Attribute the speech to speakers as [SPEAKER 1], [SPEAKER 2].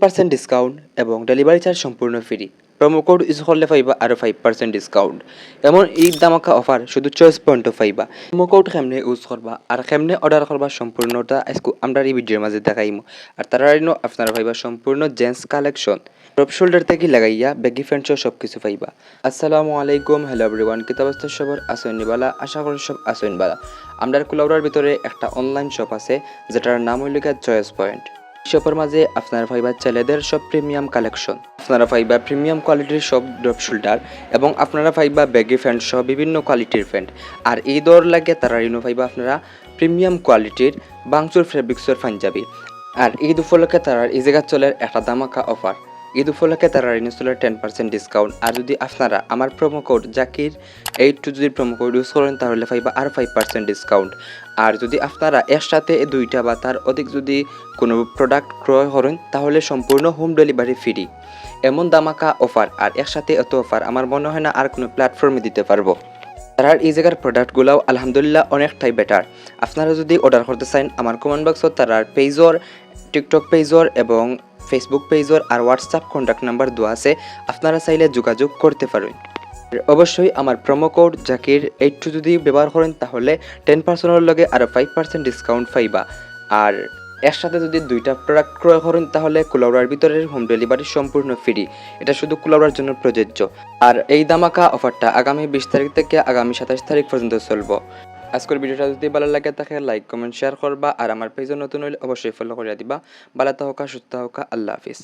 [SPEAKER 1] 10% discount এবং delivery charge সম্পূর্ণ free. Promo code use করলে পাইবা আরও 5% ডিসকাউন্ট। এমন ঈদ ধামাকা অফার শুধু চয়েস পয়েন্টও পাইবা। প্রোমো কোড কেমনে ইউজ করবা আর কেমনে অর্ডার করবা সম্পূর্ণটা আজকে আমরা এই ভিডিওর মাঝে দেখাইমু। আর তার জন্য আপনারা পাইবা সম্পূর্ণ জেন্টস কালেকশন টপ শোল্ডার থেকে লাগাইয়া ব্যাগি প্যান্ট সব কিছু পাইবা। আসসালামু আলাইকুম, হ্যালো এভরিওয়ান, কি অবস্থা সবার? আসেনবালা, আশা করি সব আসেনবালা। আমরা কুলাউড়ার ভিতরে একটা অনলাইন শপ আছে যেটার নাম হইল চয়েস পয়েন্ট। শপের মাঝে আপনারা পাইবা ছেলেদের সব প্রিমিয়াম কালেকশন, আপনারা পাইবা প্রিমিয়াম কোয়ালিটির সব ড্রপ শোল্ডার এবং আপনারা পাইবা ব্যাগি প্যান্ট সহ বিভিন্ন কোয়ালিটির প্যান্ট। আর এই দর লাগে তারা রিনো পাইবা আপনারা প্রিমিয়াম কোয়ালিটির বাংচুর ফেব্রিক্সের পাঞ্জাবি। আর ঈদ উপলক্ষে তারা এই জায়গা চলে একটা ধামাকা অফার। ঈদ উপলক্ষে তারা রিনো চলে 10% ডিসকাউন্ট। আর যদি আপনারা আমার প্রোমো কোড জাকির 82 যদি প্রোমো কোড ইউজ করেন তাহলে পাইবা আর 5% ডিসকাউন্ট। আর যদি আপনারা এর সাথে দুইটা বা তার অধিক যদি কোনো প্রোডাক্ট ক্রয় করেন তাহলে সম্পূর্ণ হোম ডেলিভারি ফ্রি। এমন ধামাকা অফার আর এর সাথে এত অফার আমার মনে হয় না আর কোনো প্ল্যাটফর্মে দিতে পারবো। তার এই জায়গার প্রোডাক্টগুলোও আলহামদুলিল্লাহ অনেকটাই বেটার। আপনারা যদি অর্ডার করতে চান আমার কমেন্ট বক্সত তার পেজর, টিকটক পেজর এবং ফেসবুক পেজর আর হোয়াটসঅ্যাপ কন্ট্যাক্ট নাম্বার দেওয়া আছে, আপনারা চাইলে যোগাযোগ করতে পারেন। অবশ্যই আমার প্রোমো কোড জাকির 82 যদি ব্যবহার করেন তাহলে 10%-এর লগে আরও 5% ডিসকাউন্ট পাইবা। আর এর সাথে যদি দুইটা প্রোডাক্ট ক্রয় করেন তাহলে কুলাউড়ার ভিতরের হোম ডেলিভারি সম্পূর্ণ ফ্রি। এটা শুধু কুলাউড়ার জন্য প্রযোজ্য। আর এই ধামাকা অফারটা আগামী 20 তারিখ থেকে আগামী 27 তারিখ পর্যন্ত চলবো। আজকের ভিডিওটা যদি ভালো লাগে তাকে লাইক কমেন্ট শেয়ার করবা আর আমার পেজে নতুন হলে অবশ্যই ফলো করে দিবা। ভালো থাকা, সুস্থ থাকা, আল্লাহ হাফিজ।